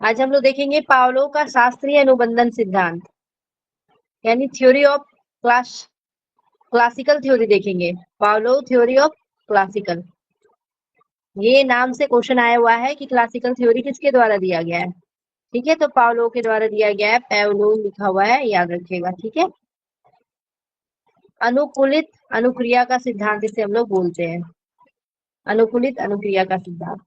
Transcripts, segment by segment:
आज हम लोग देखेंगे पावलोव का शास्त्रीय अनुबंधन सिद्धांत, यानी थ्योरी ऑफ क्लासिकल थ्योरी देखेंगे। पावलोव थ्योरी ऑफ क्लासिकल, ये नाम से क्वेश्चन आया हुआ है कि क्लासिकल थ्योरी किसके द्वारा दिया गया है। ठीक है, तो पावलोव के द्वारा दिया गया है, पावलोव लिखा हुआ है, याद रखिएगा। ठीक है, अनुकूलित अनुक्रिया का सिद्धांत इसे हम लोग बोलते हैं, अनुकूलित अनुक्रिया का सिद्धांत।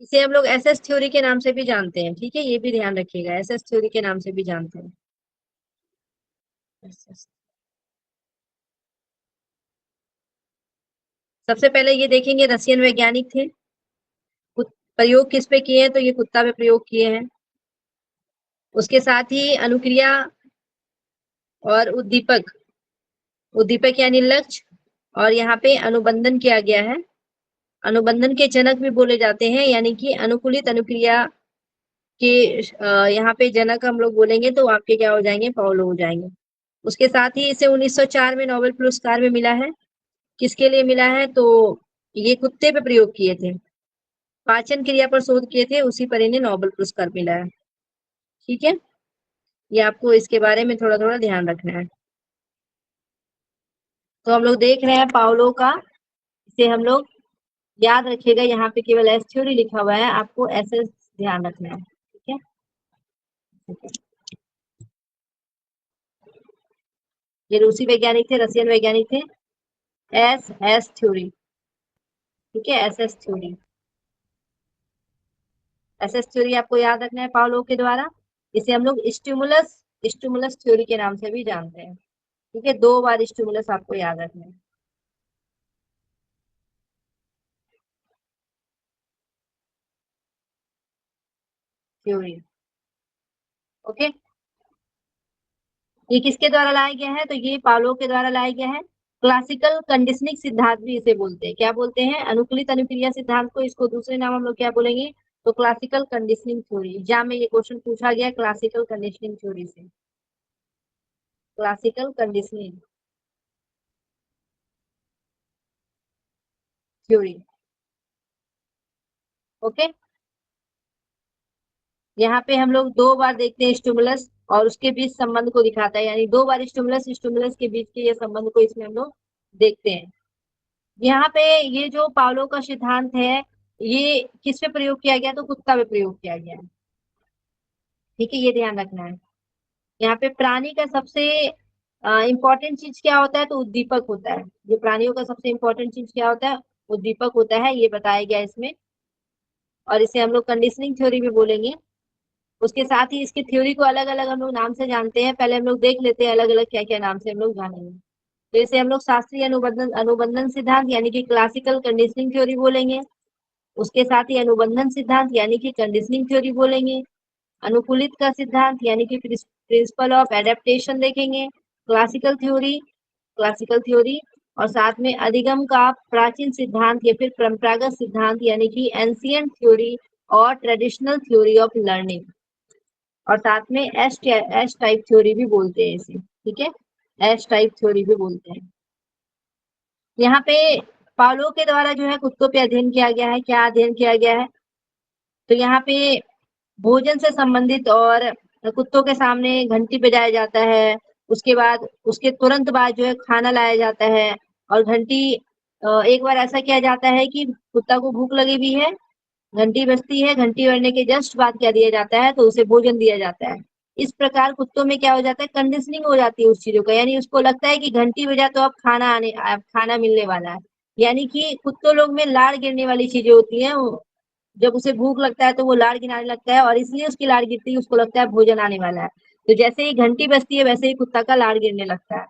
इसे हम लोग एसएस थ्योरी के नाम से भी जानते हैं। ठीक है, ये भी ध्यान रखिएगा, एसएस थ्योरी के नाम से भी जानते हैं। सबसे पहले ये देखेंगे, रशियन वैज्ञानिक थे, प्रयोग किस पे किए हैं, तो ये कुत्ता पे प्रयोग किए हैं। उसके साथ ही अनुक्रिया और उद्दीपक, उद्दीपक यानी लक्ष्य, और यहाँ पे अनुबंधन किया गया है। अनुबंधन के जनक भी बोले जाते हैं, यानी कि अनुकूलित अनुक्रिया के यहाँ पे जनक हम लोग बोलेंगे तो आपके क्या हो जाएंगे, पावलोव हो जाएंगे। उसके साथ ही इसे 1904 में नोबेल पुरस्कार में मिला है। किसके लिए मिला है, तो ये कुत्ते पे प्रयोग किए थे, पाचन क्रिया पर शोध किए थे, उसी पर इन्हें नोबेल पुरस्कार मिला है। ठीक है, ये आपको इसके बारे में थोड़ा थोड़ा ध्यान रखना है। तो हम लोग देख रहे हैं पावलोव का, इसे हम लोग याद रखिएगा, यहाँ पे केवल एस थ्योरी लिखा हुआ है, आपको ऐसे ध्यान रखना है। ठीक है, ये रूसी वैज्ञानिक थे, रशियन वैज्ञानिक थे, एस एस थ्योरी। ठीक है, S S theory, S S theory आपको याद रखना है पावलोव के द्वारा। इसे हम लोग स्टिमुलस स्टिमुलस थ्योरी के नाम से भी जानते हैं। ठीक है, 2 बार स्टिमुलस आपको याद रखना है। Theory, okay. ये किसके द्वारा लाया गया है, तो ये पावलोव के द्वारा लाया गया है। क्लासिकल कंडीशनिंग सिद्धांत भी इसे बोलते हैं, क्या बोलते हैं, अनुकूलित अनुक्रिया सिद्धांत को, इसको दूसरे नाम हम लोग क्या बोलेंगे, तो क्लासिकल कंडीशनिंग थ्योरी। एग्जाम में ये क्वेश्चन पूछा गया क्लासिकल कंडीशनिंग थ्योरी से, क्लासिकल कंडीशनिंग थ्योरी, ओके। यहाँ पे हम लोग 2 बार देखते हैं स्टिमुलस और उसके बीच संबंध को दिखाता है, यानी 2 बार स्टिमुलस स्टिमुलस के बीच के ये संबंध को इसमें हम लोग देखते हैं। यहाँ पे ये जो पावलोव का सिद्धांत है, ये किस पे प्रयोग किया गया, तो कुत्ता पे प्रयोग किया गया है। ठीक है, ये ध्यान रखना है। यहाँ पे प्राणी का सबसे इंपॉर्टेंट चीज क्या होता है, तो उद्दीपक होता है। जो प्राणियों का सबसे इंपॉर्टेंट चीज क्या होता है, उद्दीपक होता है, ये बताया गया इसमें। और इसे हम लोग कंडीशनिंग थ्योरी भी बोलेंगे। उसके साथ ही इसकी थ्योरी को अलग अलग हम लोग नाम से जानते हैं, पहले हम लोग देख लेते हैं अलग अलग क्या क्या नाम से हम लोग जानेंगे। तो इसे हम लोग शास्त्रीय अनुबंधन अनुबंधन सिद्धांत यानी कि क्लासिकल कंडीशनिंग थ्योरी बोलेंगे। उसके साथ ही अनुबंधन सिद्धांत यानी कि कंडीशनिंग थ्योरी बोलेंगे। अनुकूलित का सिद्धांत यानी कि प्रिंसिपल ऑफ एडेप्टेशन देखेंगे, क्लासिकल थ्योरी, और साथ में अधिगम का प्राचीन सिद्धांत या फिर परंपरागत सिद्धांत यानी कि एंशिएंट थ्योरी और ट्रेडिशनल थ्योरी ऑफ लर्निंग, और साथ में एस टाइप थ्योरी भी बोलते हैं इसे। ठीक है, एस टाइप थ्योरी भी बोलते हैं। यहाँ पे पावलोव के द्वारा जो है कुत्तों पे अध्ययन किया गया है, क्या अध्ययन किया गया है, तो यहाँ पे भोजन से संबंधित और कुत्तों के सामने घंटी बजाया जाता है, उसके बाद उसके तुरंत बाद जो है खाना लाया जाता है, और घंटी एक बार ऐसा किया जाता है कि कुत्ता को भूख लगी हुई है, घंटी बजती है, घंटी बजने के जस्ट बाद क्या दिया जाता है, तो उसे भोजन दिया जाता है। इस प्रकार कुत्तों में क्या हो जाता है, कंडीशनिंग हो जाती है उस चीजों का, यानी उसको लगता है कि घंटी बजा तो अब खाना मिलने वाला है। यानी कि कुत्तों लोग में लाड़ गिरने वाली चीजें होती हैं, जब उसे भूख लगता है तो वो लाड़ गिराने लगता है, और इसलिए उसकी लाड़ गिरती है, उसको लगता है भोजन आने वाला है। तो जैसे ही घंटी बजती है वैसे ही कुत्ता का लाड़ गिरने लगता है।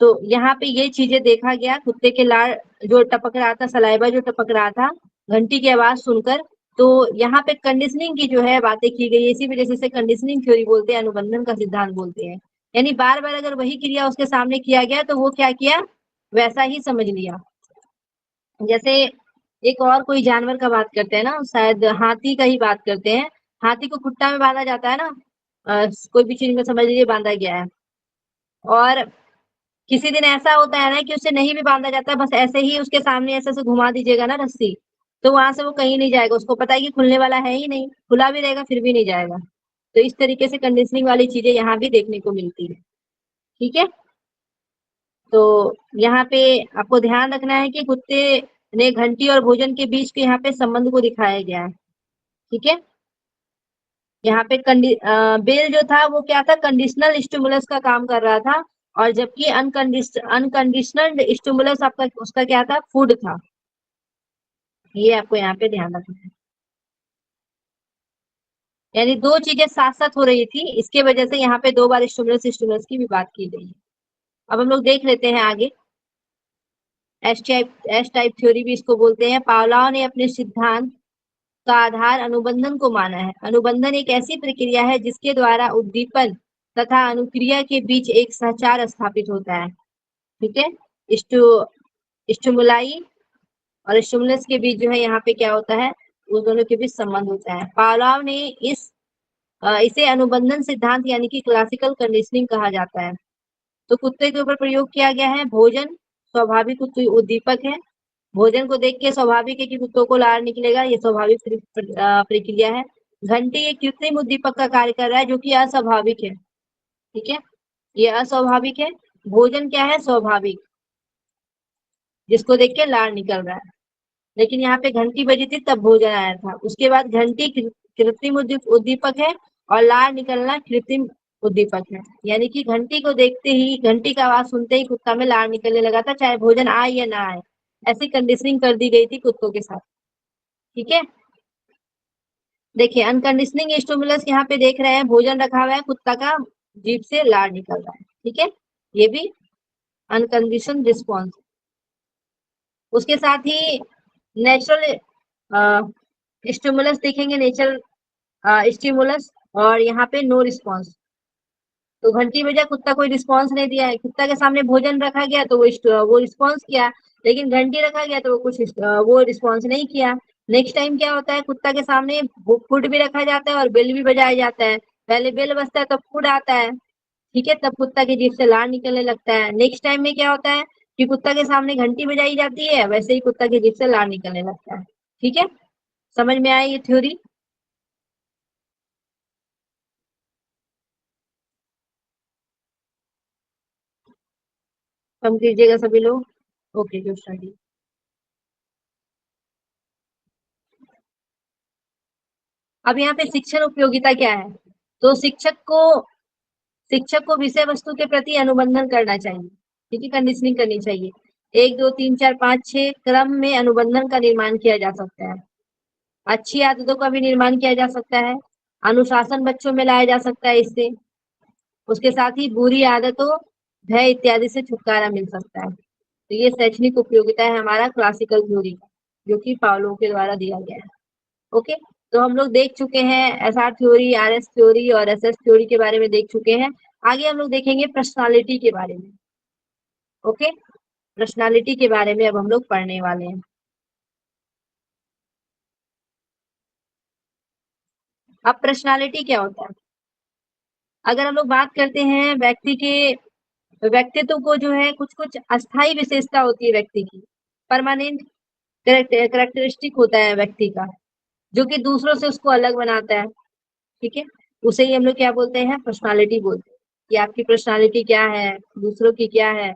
तो यहाँ पे ये चीजें देखा गया, कुत्ते के लाड़ जो टपक रहा था, सलाइवा जो टपक रहा था घंटी की आवाज सुनकर, तो यहाँ पे कंडीशनिंग की जो है बातें की गई, इसी वजह से इसे कंडीशनिंग थ्योरी बोलते हैं, अनुबंधन का सिद्धांत बोलते हैं। यानी बार बार अगर वही क्रिया उसके सामने किया गया तो वो क्या किया, वैसा ही समझ लिया। जैसे एक और कोई जानवर का बात करते हैं ना, शायद हाथी का ही बात करते हैं। हाथी को खुट्टा में बांधा जाता है ना, कोई भी चीज में समझ लीजिए बांधा गया है, और किसी दिन ऐसा होता है ना कि उसे नहीं भी बांधा जाता, बस ऐसे ही उसके सामने ऐसे से घुमा दीजिएगा ना रस्सी, तो वहां से वो कहीं नहीं जाएगा, उसको पता है कि खुलने वाला है ही नहीं, खुला भी रहेगा फिर भी नहीं जाएगा। तो इस तरीके से कंडीशनिंग वाली चीजें यहाँ भी देखने को मिलती है। ठीक है, तो यहाँ पे आपको ध्यान रखना है कि कुत्ते ने घंटी और भोजन के बीच के यहाँ पे संबंध को दिखाया गया है। ठीक है, यहाँ पे बेल जो था वो क्या था, कंडीशनल स्टिमुलस का काम कर रहा था, और जबकि अनकंडीशनल स्टिमुलस आपका उसका क्या था, फूड था। ये आपको यहाँ पे ध्यान रखना है, यानी दो चीजें साथ साथ हो रही थी, इसके वजह से यहाँ पे दो बार स्टिमुलस स्टिमुलस की भी बात की गई है। अब हम लोग देख लेते हैं आगे, एस टाइप थ्योरी भी इसको बोलते हैं। पावलोव ने अपने सिद्धांत का आधार अनुबंधन को माना है। अनुबंधन एक ऐसी प्रक्रिया है जिसके द्वारा उद्दीपन तथा अनुक्रिया के बीच एक सहचार स्थापित होता है। ठीक है, स्टिमुलाई और स्टिमुलस के बीच जो है यहाँ पे क्या होता है, उस दोनों के बीच संबंध होता है। पावलोव ने इसे अनुबंधन सिद्धांत यानी कि क्लासिकल कंडीशनिंग कहा जाता है। तो कुत्ते के ऊपर प्रयोग किया गया है। भोजन स्वाभाविक उद्दीपक है, भोजन को देख के स्वाभाविक है कि कुत्तों को लार निकलेगा, ये स्वाभाविक प्रक्रिया है। घंटी एक कृत्रिम उद्दीपक का कार्य कर रहा है जो कि अस्वाभाविक है। ठीक है, ये अस्वाभाविक है। भोजन क्या है, स्वाभाविक, जिसको देख के लार निकल रहा है। लेकिन यहाँ पे घंटी बजी थी तब भोजन आया था। उसके बाद घंटी कृत्रिम उद्दीपक है और लार निकलना कृत्रिम उद्दीपक है, यानी कि घंटी को देखते ही, घंटी का आवाज सुनते ही कुत्ता में लार निकलने लगा था, चाहे भोजन आए या ना आए। ऐसी कंडीशनिंग कर दी गई थी कुत्तों के साथ। ठीक है, देखिए अनकंडीशनिंग स्टिमुलस यहाँ पे देख रहे हैं, भोजन रखा हुआ है, कुत्ता का जीभ से लार निकल रहा है। ठीक है, ये भी अनकंडीशन रिस्पॉन्स। उसके साथ ही नेचुरल स्टिमुलस देखेंगे, नेचुरल स्टिमुलस, और यहाँ पे नो रिस्पॉन्स। तो घंटी बजा, कुत्ता कोई रिस्पॉन्स नहीं दिया है, कुत्ता के सामने भोजन रखा गया तो वो रिस्पॉन्स किया, लेकिन घंटी रखा गया तो वो वो रिस्पॉन्स नहीं किया। नेक्स्ट टाइम क्या होता है, कुत्ता के सामने फूड भी रखा जाता है और बेल भी बजाया जाता है। पहले बेल बजता है तब फूड आता है। ठीक है, तब कुत्ता की जीभ से लार निकलने लगता है। नेक्स्ट टाइम में क्या होता है कि कुत्ता के सामने घंटी बजाई जाती है, वैसे ही कुत्ता की जीभ से लार निकलने लगता है। ठीक है, समझ में आई ये थ्योरी? कम कीजिएगा सभी लोग। ओके, जो स्टडी। अब यहाँ पे शिक्षण उपयोगिता क्या है, तो शिक्षक को विषय वस्तु के प्रति अनुबंधन करना चाहिए। ठीक है, कंडीशनिंग करनी चाहिए। 1 2 3 4 5 6 क्रम में अनुबंधन का निर्माण किया जा सकता है। अच्छी आदतों का भी निर्माण किया जा सकता है। अनुशासन बच्चों में लाया जा सकता है इससे। उसके साथ ही बुरी आदतों, भय इत्यादि से छुटकारा मिल सकता है। तो ये शैक्षणिक उपयोगिता है हमारा क्लासिकल थ्योरी का, जो कि पावलोव के द्वारा दिया गया है। ओके, तो हम लोग देख चुके हैं एसआर थ्योरी, आरएस थ्योरी और एसएस थ्योरी के बारे में देख चुके हैं। आगे हम लोग देखेंगे पर्सनालिटी के बारे में। ओके, पर्सनालिटी के बारे में अब हम लोग पढ़ने वाले हैं। अब पर्सनालिटी क्या होता है, अगर हम लोग बात करते हैं व्यक्तित्व को, जो है कुछ कुछ अस्थाई विशेषता होती है व्यक्ति की, परमानेंट कैरेक्टरिस्टिक होता है व्यक्ति का, जो कि दूसरों से उसको अलग बनाता है। ठीक है, उसे ही हम लोग क्या बोलते हैं, पर्सनालिटी बोलते हैं, कि आपकी पर्सनालिटी क्या है, दूसरों की क्या है,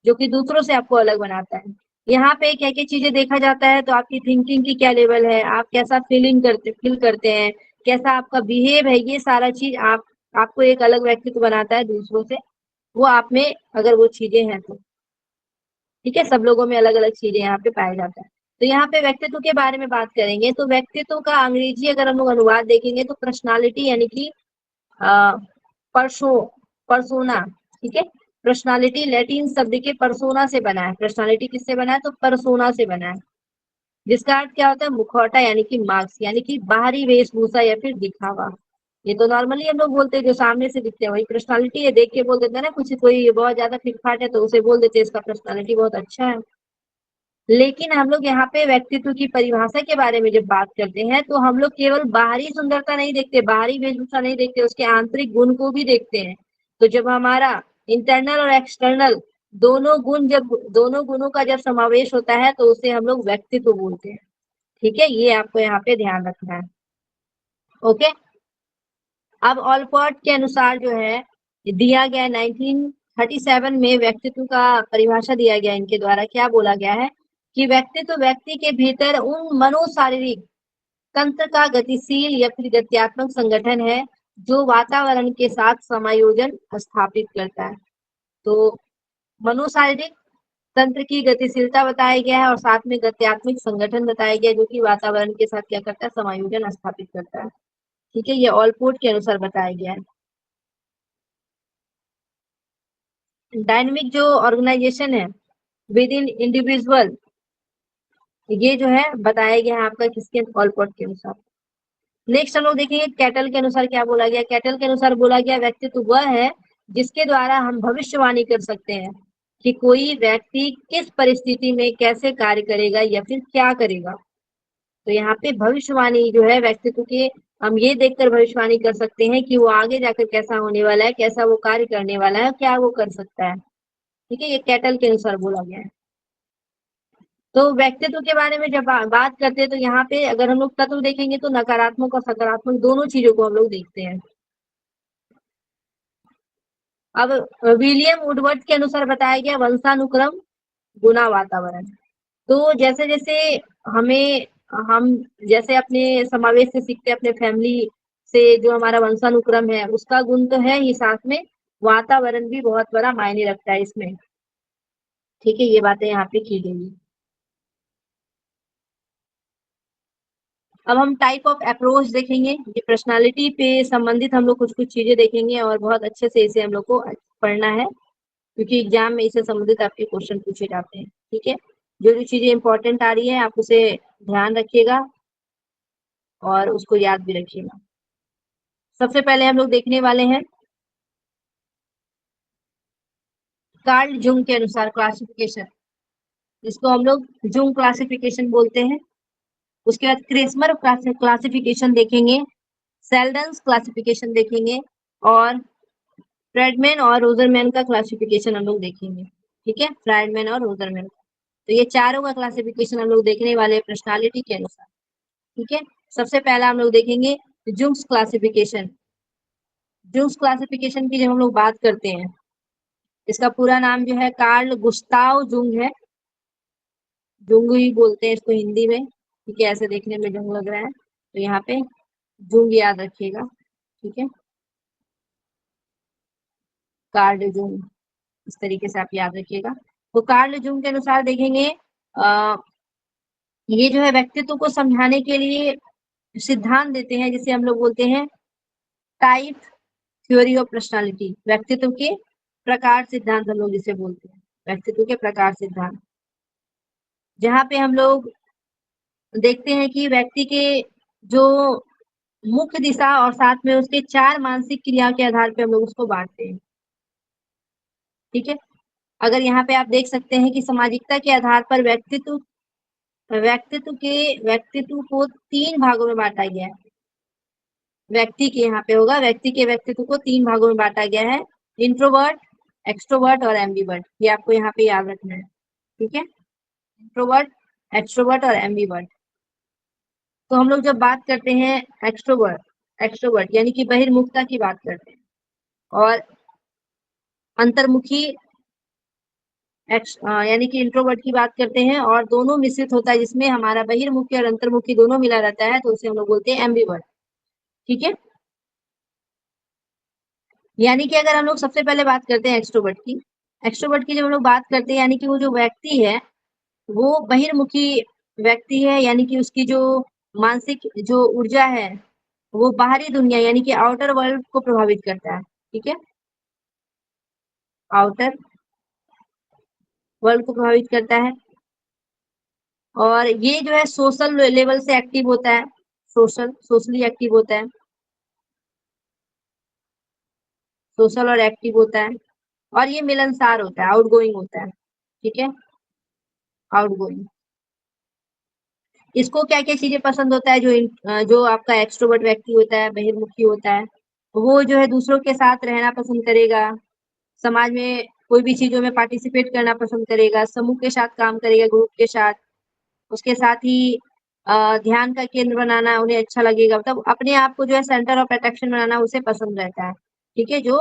जो कि दूसरों से आपको अलग बनाता है। यहाँ पे क्या क्या चीजें देखा जाता है, तो आपकी थिंकिंग की क्या लेवल है, आप कैसा फील करते हैं, कैसा आपका बिहेव है, ये सारा चीज आपको एक अलग व्यक्तित्व बनाता है दूसरों से। वो आप में अगर वो चीजें हैं तो, ठीक है, सब लोगों में अलग अलग चीजें यहाँ पे पाया जाता है। तो यहाँ पे व्यक्तित्व के बारे में बात करेंगे, तो व्यक्तित्व का अंग्रेजी अगर हम लोग अनुवाद देखेंगे तो पर्सनालिटी यानी कि परसो परसोना। ठीक है, पर्सनालिटी लैटिन शब्द के परसोना से बना है। पर्सनालिटी किससे बना है, तो परसोना से बना है, जिसका अर्थ क्या होता है, मुखौटा यानी कि मार्क्स, यानी कि बाहरी वेशभूषा या फिर दिखावा। ये तो नॉर्मली हम लोग बोलते हैं, जो सामने से दिखते हैं वही पर्सनालिटी है। देख के बोल देते हैं ना, कुछ कोई बहुत ज्यादा फिटफाट है तो उसे बोल देते हैं इसका पर्सनालिटी बहुत अच्छा है। लेकिन हम लोग यहाँ पे व्यक्तित्व की परिभाषा के बारे में जब बात करते हैं, तो हम लोग केवल बाहरी सुंदरता नहीं देखते, बाहरी वेशभूषा नहीं देखते, उसके आंतरिक गुण को भी देखते हैं। तो जब हमारा इंटरनल और एक्सटर्नल दोनों गुणों का जब समावेश होता है तो उसे हम लोग व्यक्तित्व बोलते हैं। ठीक है, ये आपको यहाँ पे ध्यान रखना है। ओके, अब ऑलपॉट के अनुसार जो है दिया गया 1937 में व्यक्तित्व का परिभाषा दिया गया, इनके द्वारा क्या बोला गया है कि व्यक्तित्व व्यक्ति के भीतर उन मनोशारीरिक तंत्र का गतिशील या फिर गत्यात्मक संगठन है जो वातावरण के साथ समायोजन स्थापित करता है। तो मनोशारीरिक तंत्र की गतिशीलता बताया गया है और साथ में गत्यात्मक संगठन बताया गया जो कि वातावरण के साथ क्या करता है, समायोजन स्थापित करता है। ठीक है, ये ऑलपोर्ट के अनुसार बताया गया है। डायनेमिक जो ऑर्गेनाइजेशन है विद इन इंडिविजुअल, ये जो है बताया गया है आपका किसके, ऑलपोर्ट के अनुसार। नेक्स्ट हम लोग देखेंगे कैटल के अनुसार क्या बोला गया। कैटल के अनुसार बोला गया व्यक्तित्व वह है जिसके द्वारा हम भविष्यवाणी कर सकते हैं कि कोई व्यक्ति किस परिस्थिति में कैसे कार्य करेगा या फिर क्या करेगा। तो यहाँ पे भविष्यवाणी जो है व्यक्तित्व के, हम ये देखकर भविष्यवाणी कर सकते हैं कि वो आगे जाकर कैसा होने वाला है, कैसा वो कार्य करने वाला है, क्या वो कर सकता है। ठीक है, ये कैटल के अनुसार बोला गया है। तो व्यक्तित्व के बारे में जब बात करते हैं तो यहाँ पे अगर हम लोग तत्व देखेंगे तो नकारात्मक और सकारात्मक दोनों चीजों को हम लोग देखते हैं। अब विलियम वुडवर्ड के अनुसार बताया गया वंशानुक्रम गुना वातावरण। तो जैसे जैसे हमें हम जैसे अपने समावेश से सीखते हैं, अपने फैमिली से जो हमारा वंशानुक्रम है उसका गुण तो है ही, साथ में वातावरण भी बहुत बड़ा मायने रखता है इसमें। ठीक है, ये बातें यहाँ पे की गई है। अब हम टाइप ऑफ अप्रोच देखेंगे, ये पर्सनालिटी पे संबंधित हम लोग कुछ कुछ चीजें देखेंगे और बहुत अच्छे से इसे हम लोग को पढ़ना है क्योंकि एग्जाम में इससे संबंधित आपके क्वेश्चन पूछे जाते हैं। ठीक है, जो जो चीजें इंपॉर्टेंट आ रही है आप उसे ध्यान रखिएगा और उसको याद भी रखिएगा। सबसे पहले हम लोग देखने वाले हैं कार्ल जुंग के अनुसार क्लासिफिकेशन, जिसको हम लोग जुंग क्लासिफिकेशन बोलते हैं। उसके बाद क्रेस्मर क्लासिफिकेशन देखेंगे, सेल्डन्स क्लासिफिकेशन देखेंगे और फ्रेडमैन और रोजरमैन का क्लासिफिकेशन हम लोग देखेंगे। ठीक है, फ्रेडमैन और रोजरमैन, तो ये चारों का क्लासिफिकेशन हम लोग देखने वाले पर्सनालिटी के अनुसार। ठीक है, सबसे पहला हम लोग देखेंगे जुंग्स क्लासिफिकेशन। जुंग्स क्लासिफिकेशन की जब हम लोग बात करते हैं, इसका पूरा नाम जो है कार्ल गुस्ताव जुंग है, जुंग ही बोलते हैं इसको हिंदी में। ठीक है, ऐसे देखने में जुंग लग रहा है तो यहाँ पे जुंग याद रखिएगा। ठीक है, कार्ल जुंग, इस तरीके से आप याद रखिएगा। तो कार्ल जुंग के अनुसार देखेंगे ये जो है व्यक्तित्व को समझाने के लिए सिद्धांत देते हैं जिसे हम लोग बोलते हैं टाइप थ्योरी ऑफ पर्सनालिटी, व्यक्तित्व के प्रकार सिद्धांत हम लोग जिसे बोलते हैं, व्यक्तित्व के प्रकार सिद्धांत, जहाँ पे हम लोग देखते हैं कि व्यक्ति के जो मुख्य दिशा और साथ में उसके 4 मानसिक क्रिया के आधार पे हम लोग उसको बांटते हैं। ठीक है, अगर यहाँ पे आप देख सकते हैं कि सामाजिकता के आधार पर व्यक्तित्व को 3 भागों में बांटा गया है। व्यक्ति के यहाँ पे होगा, व्यक्ति के व्यक्तित्व को 3 भागों में बांटा गया है, इंट्रोवर्ट, एक्सट्रोवर्ट और एम्बीवर्ट। ये आपको यहाँ पे याद रखना है। ठीक है, इंट्रोवर्ट, एक्सट्रोवर्ट और एम्बीवर्ट। तो हम लोग जब बात करते हैं एक्सट्रोवर्ट यानी कि बहिर्मुखता की बात करते हैं और अंतर्मुखी यानी कि इंट्रोवर्ट की बात करते हैं और दोनों मिश्रित होता है जिसमें हमारा बहिर्मुखी और अंतर्मुखी दोनों मिला रहता है, तो उसे हम लोग बोलते हैं एम्बीवर्ट। ठीक है, यानी कि अगर हम लोग सबसे पहले बात करते हैं एक्सट्रोवर्ट की जब हम लोग बात करते हैं यानी कि वो जो व्यक्ति है वो बहिर्मुखी व्यक्ति है, यानी कि उसकी जो मानसिक जो ऊर्जा है वो बाहरी दुनिया यानी कि आउटर वर्ल्ड को प्रभावित करता है। ठीक है, आउटर वर्ल्ड को प्रभावित करता है और ये जो है सोशल लेवल से एक्टिव होता है, सोशली एक्टिव होता है, सोशल और एक्टिव होता है और ये मिलनसार होता है, आउटगोइंग होता है। ठीक है, आउटगोइंग। इसको क्या क्या चीजें पसंद होता है, जो आपका एक्सट्रोवर्ट व्यक्ति होता है, बहिर्मुखी होता है, वो जो है दूसरों के साथ रहना पसंद करेगा, समाज में कोई भी चीजों में पार्टिसिपेट करना पसंद करेगा, समूह के साथ काम करेगा, ग्रुप के साथ। उसके साथ ही ध्यान का केंद्र बनाना उन्हें अच्छा लगेगा, मतलब अपने आप को जो है सेंटर ऑफ अट्रैक्शन बनाना उसे पसंद रहता है। ठीक है, जो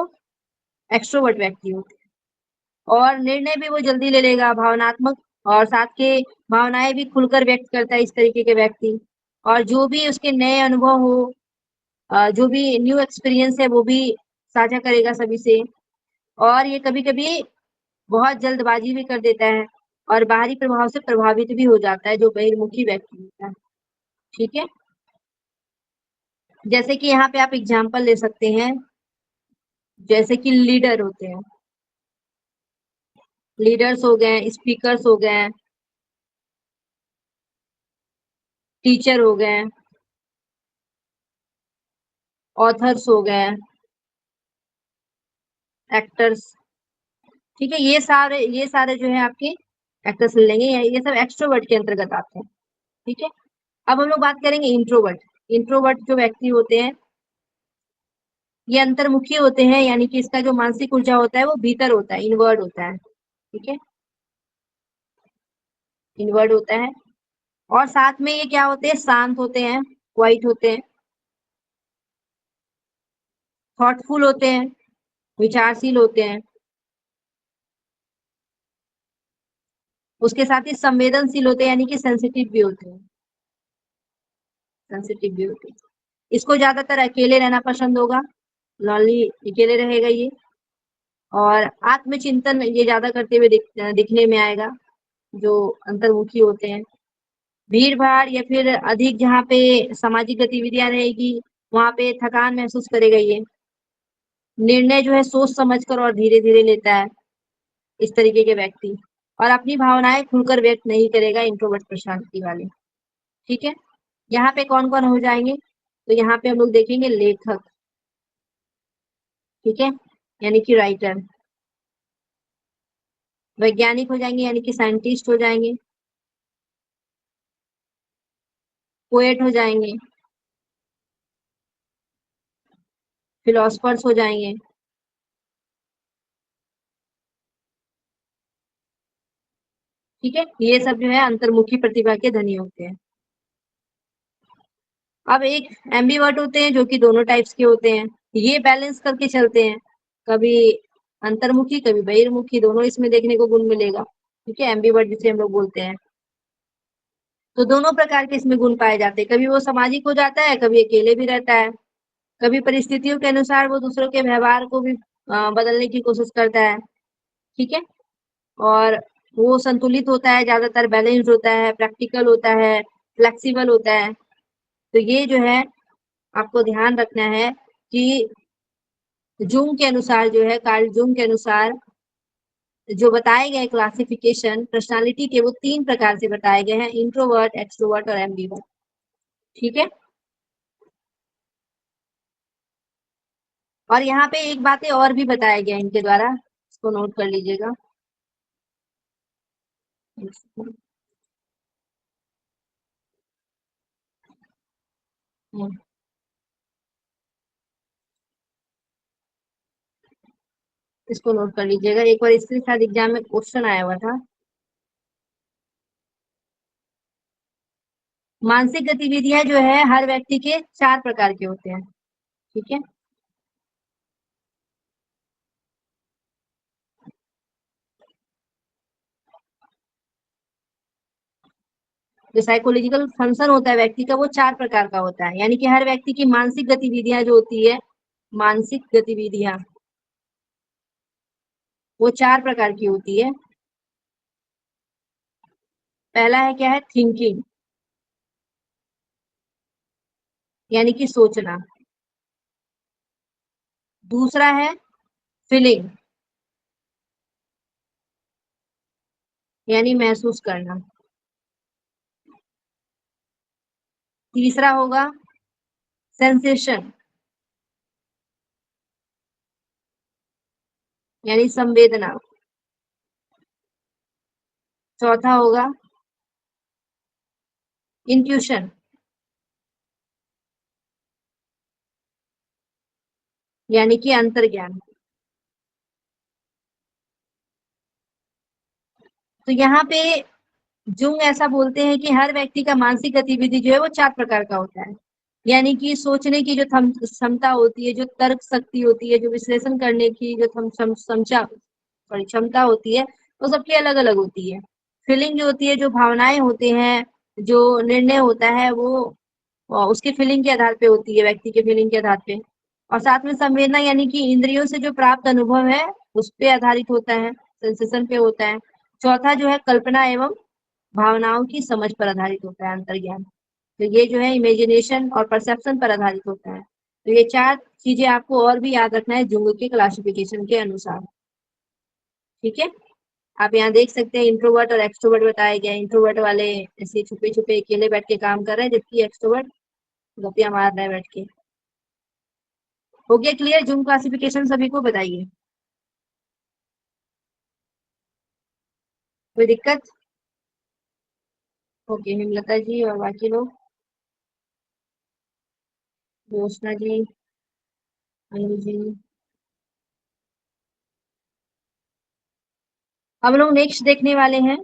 एक्सट्रोवर्ट व्यक्ति होते हैं। और निर्णय भी वो जल्दी ले लेगा, भावनात्मक और साथ के भावनाएं भी खुलकर व्यक्त करता है इस तरीके के व्यक्ति। और जो भी उसके नए अनुभव हो, जो भी न्यू एक्सपीरियंस है वो भी साझा करेगा सभी से। और ये कभी-कभी बहुत जल्दबाजी भी कर देता है और बाहरी प्रभाव से प्रभावित भी हो जाता है, जो बहिर्मुखी व्यक्ति होता है। ठीक है, जैसे कि यहाँ पे आप एग्जाम्पल ले सकते हैं, जैसे कि लीडर होते हैं, लीडर्स हो गए, स्पीकर्स हो गए, टीचर हो गए, ऑथर्स हो गए, एक्टर्स। ठीक है, ये सारे जो है आपके एक्टर्स ले लेंगे, ये सब एक्सट्रोवर्ट के अंतर्गत आते हैं। ठीक है, अब हम लोग बात करेंगे इंट्रोवर्ट। इंट्रोवर्ट जो व्यक्ति होते हैं ये अंतर्मुखी होते हैं, यानी कि इसका जो मानसिक ऊर्जा होता है वो भीतर होता है, इनवर्ड होता है। ठीक है, इनवर्ड होता है। और साथ में ये क्या होते हैं, शांत होते हैं, क्वाइट होते हैं, थॉटफुल होते हैं, विचारशील होते हैं। उसके साथ ही संवेदनशील होते हैं, यानी कि सेंसिटिव भी होते हैं, सेंसिटिव भी होते हैं। इसको ज्यादातर अकेले रहना पसंद होगा, लॉनली, अकेले रहेगा ये। और आत्मचिंतन ये ज्यादा करते हुए दिखने में आएगा, जो अंतर्मुखी होते हैं। भीड़ भाड़ या फिर अधिक जहाँ पे सामाजिक गतिविधियां रहेगी वहां पे थकान महसूस करेगा ये। निर्णय जो है सोच समझकर और धीरे धीरे लेता है इस तरीके के व्यक्ति। और अपनी भावनाएं खुलकर व्यक्त नहीं करेगा, इंट्रोवर्ट पर्सनालिटी वाले। ठीक है, यहाँ पे कौन कौन हो जाएंगे, तो यहाँ पे हम लोग देखेंगे लेखक। ठीक है, यानी कि राइटर। वैज्ञानिक हो जाएंगे, यानी कि साइंटिस्ट हो जाएंगे। पोएट हो जाएंगे, फिलोसफर्स हो जाएंगे। ठीक है, ये सब जो है अंतर्मुखी प्रतिभा के धनी होते हैं। अब एक एम्बीवर्ट होते हैं जो कि दोनों टाइप्स के होते हैं, ये बैलेंस करके चलते हैं, कभी अंतर्मुखी कभी बहिर्मुखी, दोनों इसमें देखने को गुण मिलेगा। ठीक है, एम्बीवर्ट जिसे हम लोग बोलते हैं। तो दोनों प्रकार के इसमें गुण पाए जाते हैं, कभी वो सामाजिक हो जाता है, कभी अकेले भी रहता है, कभी परिस्थितियों के अनुसार वो दूसरों के व्यवहार को भी बदलने की कोशिश करता है। ठीक है, और वो संतुलित होता है, ज्यादातर बैलेंस्ड होता है, प्रैक्टिकल होता है, फ्लेक्सिबल होता है। तो ये जो है आपको ध्यान रखना है कि जूंग के अनुसार जो है, कार्ल जूंग के अनुसार जो बताए गए क्लासिफिकेशन पर्सनालिटी के, वो 3 प्रकार से बताए गए हैं, इंट्रोवर्ट, एक्सट्रोवर्ट और एम्बीवर्ट। ठीक है, और यहाँ पे एक बातें और भी बताया गया इनके द्वारा, इसको नोट कर लीजिएगा। इसको नोट कर लीजिएगा, एक बार इसके साथ एग्जाम में क्वेश्चन आया हुआ था। मानसिक गतिविधियां जो है हर व्यक्ति के 4 प्रकार के होते हैं। ठीक है, जो साइकोलॉजिकल फंक्शन होता है व्यक्ति का वो 4 प्रकार का होता है, यानी कि हर व्यक्ति की मानसिक गतिविधियां जो होती है, मानसिक गतिविधियां वो 4 प्रकार की होती है। पहला है क्या है, थिंकिंग, यानी कि सोचना। दूसरा है फीलिंग, यानी महसूस करना। तीसरा होगा सेंसेशन, यानी संवेदना। चौथा होगा इंट्यूशन, यानी कि अंतर्ज्ञान। तो यहाँ पे जुंग ऐसा बोलते हैं कि हर व्यक्ति का मानसिक गतिविधि जो है वो 4 प्रकार का होता है। यानी कि सोचने की जो क्षमता होती है, जो तर्क शक्ति होती है, जो विश्लेषण करने की जो क्षमता होती है, वो सबकी अलग-अलग होती है। फीलिंग जो होती है, जो भावनाएँ होते हैं, जो निर्णय होता है वो उसकी फीलिंग के आधार पे होती है, व्यक्ति के फीलिंग के आधार पे। और साथ में संवेदना यानी कि इंद्रियों से जो प्राप्त अनुभव है, उस पे आधारित होता है, सेंसेशन पे होता है। चौथा जो है कल्पना एवं भावनाओं की समझ पर आधारित होता है, अंतर्ज्ञान। तो ये जो है इमेजिनेशन और परसेप्शन पर आधारित होता है। तो ये 4 चीजें आपको और भी याद रखना है जुंग के क्लासिफिकेशन के अनुसार। ठीक है? आप यहाँ देख सकते हैं इंट्रोवर्ट और एक्सट्रोवर्ट बताया गया है। इंट्रोवर्ट वाले ऐसे छुपे-छुपे अकेले बैठ के काम कर रहे हैं, जबकि एक्सट्रोवर्ट गप्पियाँ मार रहे हैं बैठ के। हो गया क्लियर जुंग क्लासिफिकेशन सभी को? बताइए। कोई दिक्कत? ओके, हेमलता जी और बाकी लोग, ज्योत्सना जी, अनु जी। हम लोग नेक्स्ट देखने वाले हैं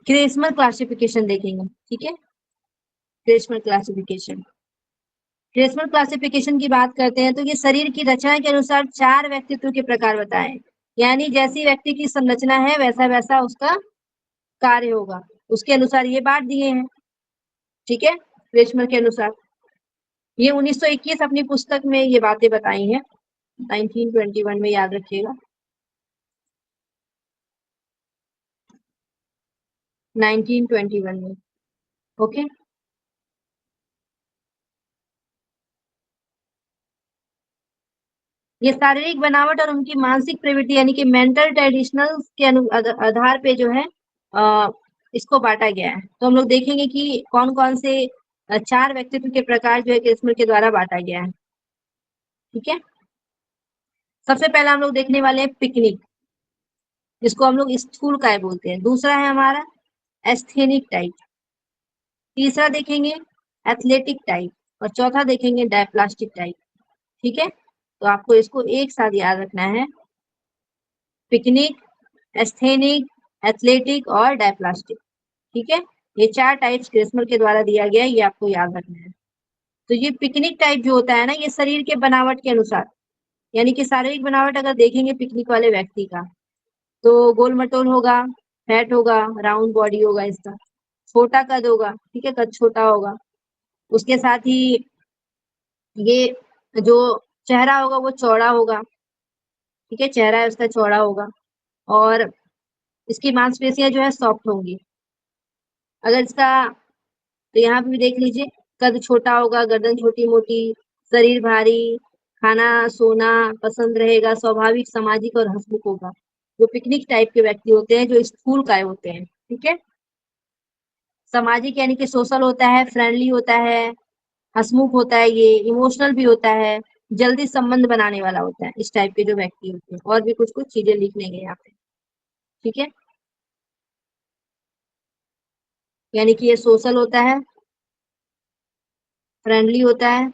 क्रिस्मल क्लासिफिकेशन देखेंगे। ठीक है? क्रिस्मल क्लासिफिकेशन। क्रिस्मल क्लासिफिकेशन की बात करते हैं तो ये शरीर की रचना के अनुसार 4 व्यक्तित्व के प्रकार बताएं। यानी जैसी व्यक्ति की संरचना है वैसा वैसा उसका कार्य होगा, उसके अनुसार ये बांट दिए हैं। ठीक है? क्रिस्मल के अनुसार ये 1921 अपनी पुस्तक में ये बातें बताई हैं। 1921 में, याद रखिएगा। 1921 में। ओके? ये शारीरिक बनावट और उनकी मानसिक प्रवृत्ति यानी कि मेंटल ट्रेडिशनल्स के आधार पे जो है इसको बांटा गया है। तो हम लोग देखेंगे कि कौन-कौन से 4 व्यक्तित्व के प्रकार जो है क्रिस्मल के द्वारा बांटा गया है। ठीक है? सबसे पहला हम लोग देखने वाले हैं पिकनिक, जिसको हम लोग स्थूलकाय बोलते हैं। दूसरा है हमारा एस्थेनिक टाइप। तीसरा देखेंगे एथलेटिक टाइप और चौथा देखेंगे डायप्लास्टिक टाइप। ठीक है? तो आपको इसको एक साथ याद रखना है। पिकनिक, एस्थेनिक, एथलेटिक और डायप्लास्टिक। ठीक है? ये 4 टाइप्स क्रिस्मल के द्वारा दिया गया है, ये आपको याद रखना है। तो ये पिकनिक टाइप जो होता है ना, ये शरीर के बनावट के अनुसार, यानी कि शारीरिक बनावट अगर देखेंगे पिकनिक वाले व्यक्ति का, तो गोल-मटोल होगा, फैट होगा, राउंड बॉडी होगा इसका, छोटा कद होगा। ठीक है? कद छोटा होगा। उसके साथ ही ये जो चेहरा होगा वो चौड़ा होगा। ठीक है? चेहरा है उसका चौड़ा होगा और इसकी मांसपेशियाँ जो है सॉफ्ट होंगी। अगर इसका, तो यहाँ पे भी देख लीजिए, कद छोटा होगा, गर्दन छोटी-मोटी, शरीर भारी, खाना-सोना पसंद रहेगा, स्वाभाविक, सामाजिक और हँसमुख होगा। जो पिकनिक टाइप के व्यक्ति होते हैं, जो स्थूलकाय होते हैं। ठीक है? सामाजिक यानी कि सोशल होता है, फ्रेंडली होता है, हँसमुख होता है ये, इमोशनल भी होता है, जल्दी संबंध बनाने वाला होता है, इस टाइप के जो व्यक्ति होते हैं। और भी कुछ-कुछ चीज़ें लिख लेंगे यहाँ पे। ठीक है? यानी कि ये सोशल होता है, फ्रेंडली होता है,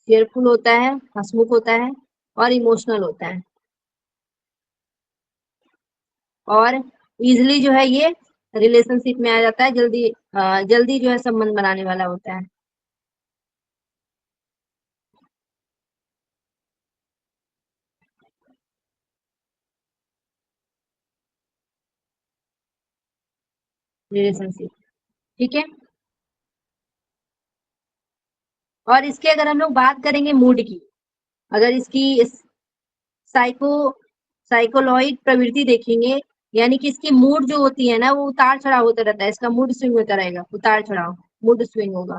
केयरफुल होता है, हँसमुख होता है और इमोशनल होता है। और ईज़िली जो है ये रिलेशनशिप में आ जाता है, जल्दी जो है संबंध बनाने वाला होता है। रिलेशनशिप। ठीक है? और इसके अगर हम लोग बात करेंगे मूड की, अगर इसकी साइको साइकोलॉइड प्रवृत्ति देखेंगे, यानी कि इसकी मूड जो होती है ना वो उतार-चढ़ाव होता रहता है, इसका मूड स्विंग होता रहेगा, उतार-चढ़ाव, मूड स्विंग होगा।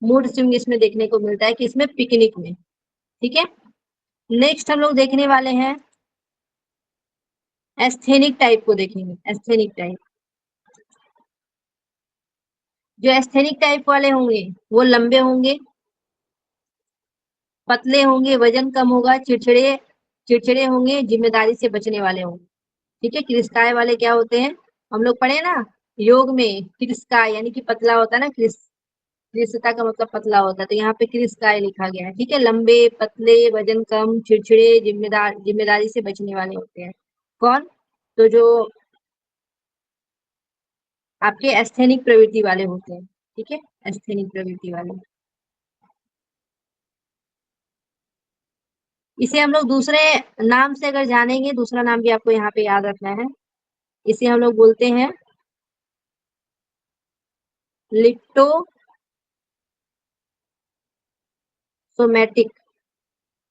मूड स्विंग इसमें देखने को मिलता है कि इसमें पिकनिक में। ठीक है? नेक्स्ट हम लोग देखने वाले हैं एस्थेनिक टाइप को देखेंगे, एस्थेनिक टाइप। जो एस्थेनिक टाइप वाले होंगे वो लंबे होंगे, पतले होंगे, वजन कम होगा, चिड़चिड़े होंगे, जिम्मेदारी से बचने वाले होंगे। ठीक है, क्रिस्काय वाले क्या होते हैं, हम लोग पढ़े ना योग में, क्रिस्काय यानी कि पतला होता है ना, क्रिस्ता का मतलब पतला होता है, तो यहाँ पे क्रिस्काय लिखा गया है। ठीक है, लंबे पतले वजन कम चिड़चिड़े जिम्मेदारी से बचने वाले होते हैं। कौन? तो जो आपके एस्थेनिक प्रवृत्ति वाले होते हैं। ठीक है, एस्थेनिक प्रवृत्ति वाले। इसे हम लोग दूसरे नाम से अगर जानेंगे, दूसरा नाम भी आपको यहाँ पे याद रखना है, इसे हम लोग बोलते हैं लिप्टोसोमैटिक,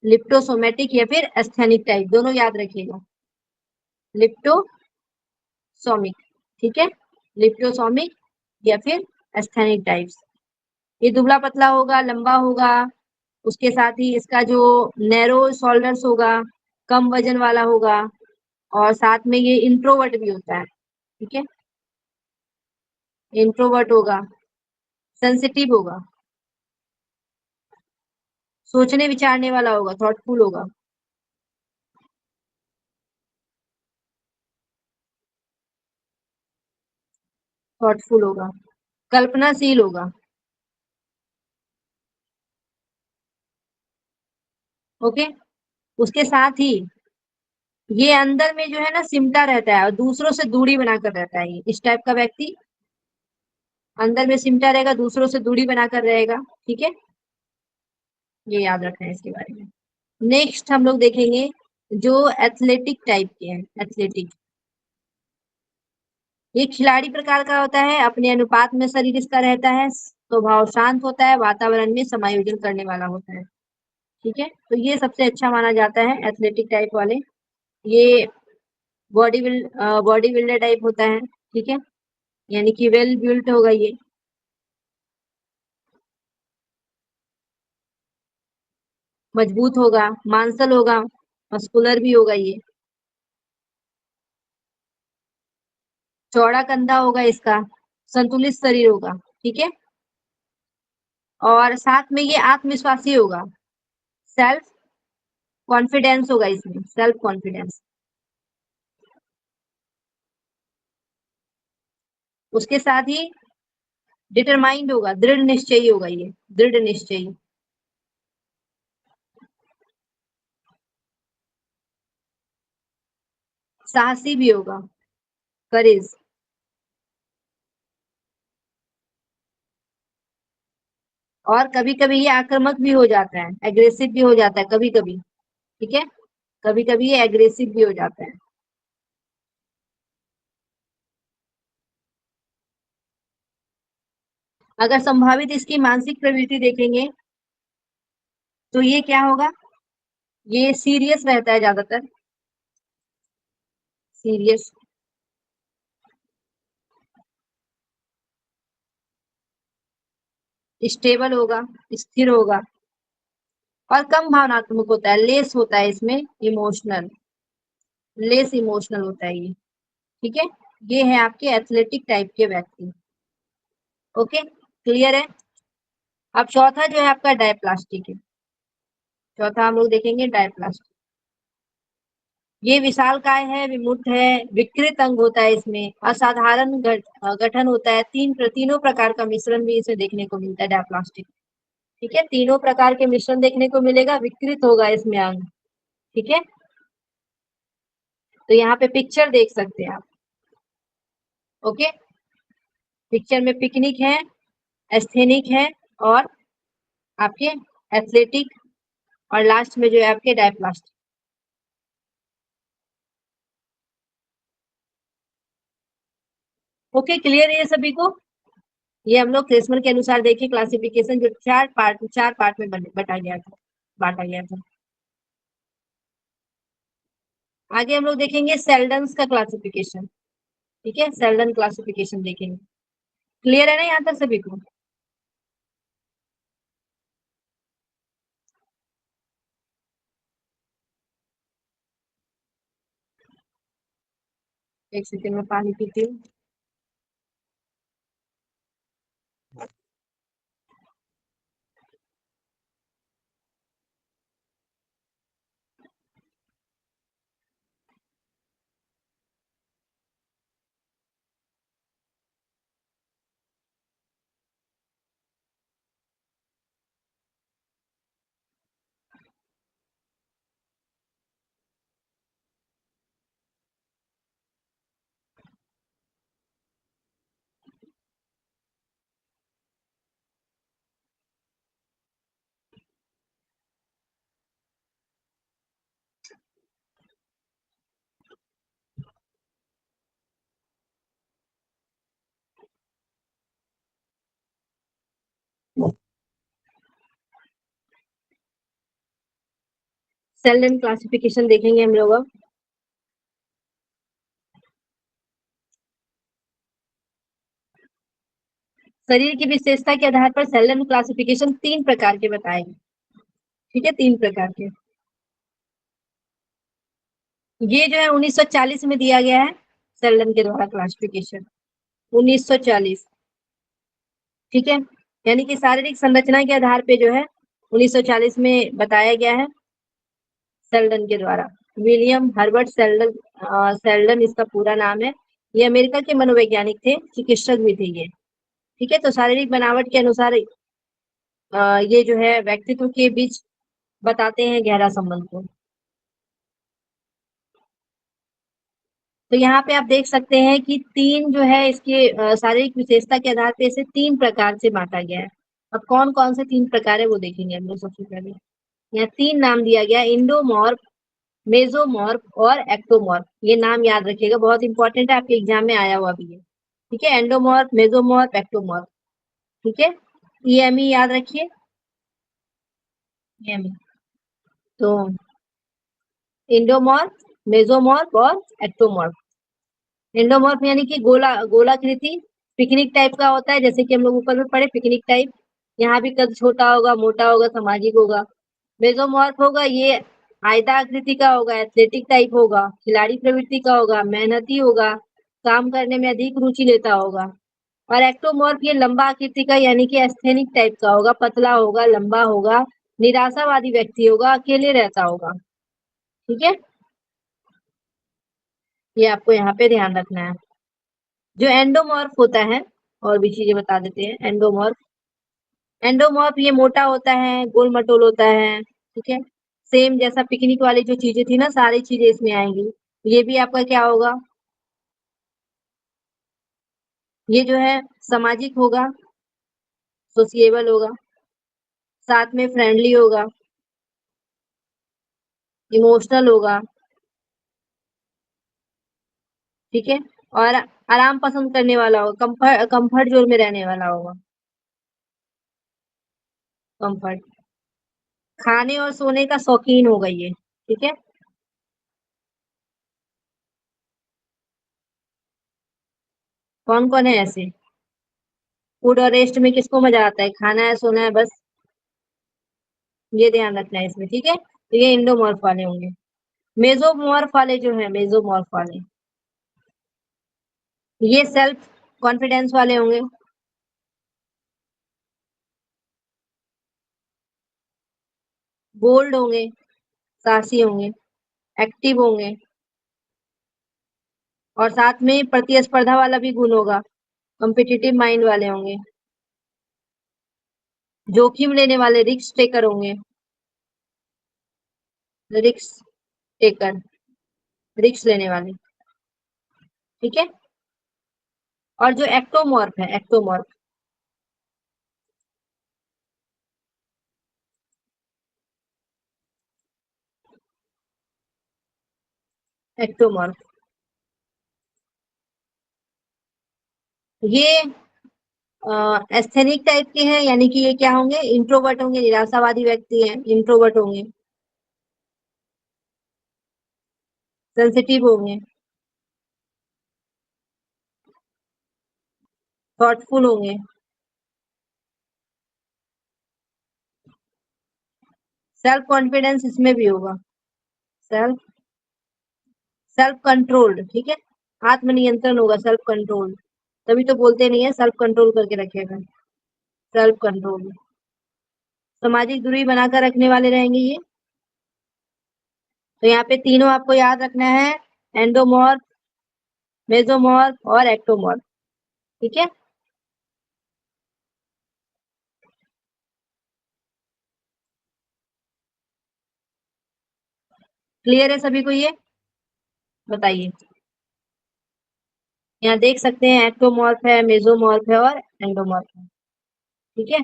लिप्टोसोमैटिक या फिर एस्थेनिक टाइप, दोनों याद रखिएगा। लिप्टोसोमिक, ठीक है, लिप्टोसोमिक या फिर एस्थेनिक टाइप्स। ये दुबला पतला होगा, लंबा होगा, उसके साथ ही इसका जो नैरो शोल्डर्स होगा, कम वजन वाला होगा, और साथ में ये इंट्रोवर्ट भी होता है। ठीक है, इंट्रोवर्ट होगा, सेंसिटिव होगा, सोचने विचारने वाला होगा, थॉटफुल होगा, थॉटफुल होगा, कल्पनाशील होगा। ओके, उसके साथ ही ये अंदर में जो है ना सिमटा रहता है और दूसरों से दूरी बनाकर रहता है। ये इस टाइप का व्यक्ति अंदर में सिमटा रहेगा, दूसरों से दूरी बनाकर रहेगा। ठीक है, ये याद रखना है इसके बारे में। नेक्स्ट हम लोग देखेंगे जो एथलेटिक टाइप के हैं। एथलेटिक, ये खिलाड़ी प्रकार का होता है, अपने अनुपात में शरीर इसका रहता है, स्वभाव शांत होता है, वातावरण में समायोजन करने वाला होता है। ठीक है, तो ये सबसे अच्छा माना जाता है एथलेटिक टाइप वाले। ये बॉडी बिल्डर टाइप होता है। ठीक है, यानी कि वेल बिल्ट होगा ये, मजबूत होगा, मांसल होगा, मस्कुलर भी होगा ये, चौड़ा कंधा होगा इसका, संतुलित शरीर होगा। ठीक है, और साथ में ये आत्मविश्वासी होगा, सेल्फ कॉन्फिडेंस होगा इसमें, सेल्फ कॉन्फिडेंस। उसके साथ ही डिटरमाइंड होगा, दृढ़ निश्चयी होगा ये, दृढ़ निश्चयी। साहसी भी होगा, करेज। और कभी कभी ये आक्रामक भी हो जाता है, एग्रेसिव भी हो जाता है कभी कभी। ठीक है, कभी कभी ये एग्रेसिव भी हो जाता है। अगर संभावित इसकी मानसिक प्रवृत्ति देखेंगे तो ये क्या होगा, ये सीरियस रहता है ज्यादातर, सीरियस, स्टेबल होगा, स्थिर होगा, और कम भावनात्मक होता है, लेस होता है इसमें, इमोशनल, लेस इमोशनल होता है ये। ठीक है, ये है आपके एथलेटिक टाइप के व्यक्ति। ओके, क्लियर है। अब चौथा जो है आपका डायप्लास्टिक है। चौथा हम लोग देखेंगे डायप्लास्टिक। ये विशालकाय है, विमुक्त है, विकृत अंग होता है इसमें, असाधारण गठन होता है, तीनों प्रकार का मिश्रण भी इसे देखने को मिलता है डायप्लास्टिक। ठीक है, तीनों प्रकार के मिश्रण देखने को मिलेगा, विकृत होगा इसमें अंग। ठीक है, तो यहाँ पे पिक्चर देख सकते हैं आप। ओके, पिक्चर में पिकनिक है, एस्थेनिक है, और आपके एथलेटिक, और लास्ट में जो है आपके डायप्लास्टिक। ओके, क्लियर है ये सभी को। ये हम लोग क्रिस्मल के अनुसार देखिए क्लासिफिकेशन, जो चार पार्ट में बटा गया था, बांटा गया था। आगे हम लोग देखेंगे सेल्डन्स का क्लासिफिकेशन। ठीक है, सेल्डन क्लासिफिकेशन देखेंगे। क्लियर है ना यहाँ तक सभी को? एक सेकेंड में पानी पीती हूँ। सेल एंड क्लासिफिकेशन देखेंगे हम लोग अब। शरीर की विशेषता के आधार पर सेल एंड क्लासिफिकेशन 3 प्रकार के बताएंगे। ठीक है, 3 प्रकार के। ये जो है 1940 में दिया गया है सेल्डन के द्वारा क्लासिफिकेशन, 1940। ठीक है, यानी कि शारीरिक संरचना के आधार पे जो है 1940 में बताया गया है सेल्डन के द्वारा। विलियम हर्बर्ट सेल्डन, सेल्डन इसका पूरा नाम है। ये अमेरिका के मनोवैज्ञानिक थे, चिकित्सक भी थे ये। ठीक है, तो शारीरिक बनावट के अनुसार ये जो है व्यक्तित्व के बीच बताते हैं गहरा संबंध को। तो यहाँ पे आप देख सकते हैं कि 3 जो है इसके शारीरिक विशेषता के आधार पे इसे 3 प्रकार से बांटा गया है। अब कौन-कौन से 3 प्रकार है वो देखेंगे हम लोग सबसे पहले। यहाँ 3 नाम दिया गया है, इंडोमॉर्फ, मेसोमॉर्फ और एक्टोमॉर्फ। ये नाम याद रखिएगा, बहुत इंपॉर्टेंट है, आपके एग्जाम में आया हुआ भी है। ठीक है, एंडोमॉर्फ, मेसोमॉर्फ, एक्टोमॉर्फ। ठीक है, ईएमई याद रखिए, ईएमई। तो इंडोमॉर्फ, मेसोमॉर्फ और एक्टोमॉर्फ। एंडोमॉर्फ यानी कि गोलाकृति, पिकनिक टाइप का होता है, जैसे कि हम लोग ऊपर में पढ़े पिकनिक टाइप। यहाँ भी कद छोटा होगा, मोटा होगा, सामाजिक होगा। मेसोमॉर्फ होगा, ये आयताकृति का होगा, एथलेटिक टाइप होगा, खिलाड़ी प्रवृत्ति का होगा, मेहनती होगा, काम करने में अधिक रुचि लेता होगा। और एक्टोमॉर्फ ये लंबा आकृति का यानी कि एस्थेनिक टाइप का होगा, पतला होगा, लंबा होगा, निराशावादी व्यक्ति होगा, अकेले रहता होगा। ठीक है, ये आपको यहाँ पे ध्यान रखना है। जो एंडोमॉर्फ होता है, और भी चीजें बता देते हैं। एंडोमॉर्फ, एंडोमॉर्फ ये मोटा होता है, गोल मटोल होता है। ठीक है, सेम जैसा पिकनिक वाली जो चीजें थी ना, सारी चीजें इसमें आएंगी। ये भी आपका क्या होगा, ये जो है सामाजिक होगा, सोशिएबल होगा, साथ में फ्रेंडली होगा, इमोशनल होगा। ठीक है, और आराम पसंद करने वाला होगा, कंफर्ट जोन में रहने वाला होगा, कंफर्ट। खाने और सोने का शौकीन होगा ये। ठीक है, कौन कौन है ऐसे? फूड और रेस्ट में किसको मजा आता है, खाना है सोना है बस, ये ध्यान रखना है इसमें। ठीक है, तो ये इंडोमॉर्फ वाले होंगे। मेसोमॉर्फ वाले जो है, मेसोमॉर्फ वाले ये सेल्फ कॉन्फिडेंस वाले होंगे, बोल्ड होंगे, साहसी होंगे, एक्टिव होंगे, और साथ में प्रतिस्पर्धा वाला भी गुण होगा, कॉम्पिटिटिव माइंड वाले होंगे, जोखिम लेने वाले, रिस्क टेकर होंगे, रिस्क टेकर, रिस्क लेने वाले। ठीक है, और जो एक्टोमॉर्फ है, एक्टोमॉर्फ, एक्टोमॉर्फ ये एस्थेनिक टाइप के हैं, यानी कि ये क्या होंगे, इंट्रोवर्ट होंगे, निराशावादी व्यक्ति हैं, इंट्रोवर्ट होंगे, सेंसिटिव होंगे, थॉटफुल होंगे, सेल्फ कॉन्फिडेंस इसमें भी होगा, सेल्फ सेल्फ कंट्रोल्ड। ठीक है, आत्मनियंत्रण होगा, सेल्फ कंट्रोल। तभी तो बोलते नहीं है सेल्फ कंट्रोल करके रखेगा, सेल्फ कंट्रोल। सामाजिक दूरी बनाकर रखने वाले रहेंगे ये। तो यहाँ पे तीनों आपको याद रखना है, एंडोमॉर्फ, मेसोमॉर्फ और एक्टोमॉर्फ। ठीक है, क्लियर है सभी को ये? बताइए, यहाँ देख सकते हैं एक्टोमॉर्फ है, मेसोमॉर्फ है और एंडोमॉर्फ है। ठीक है,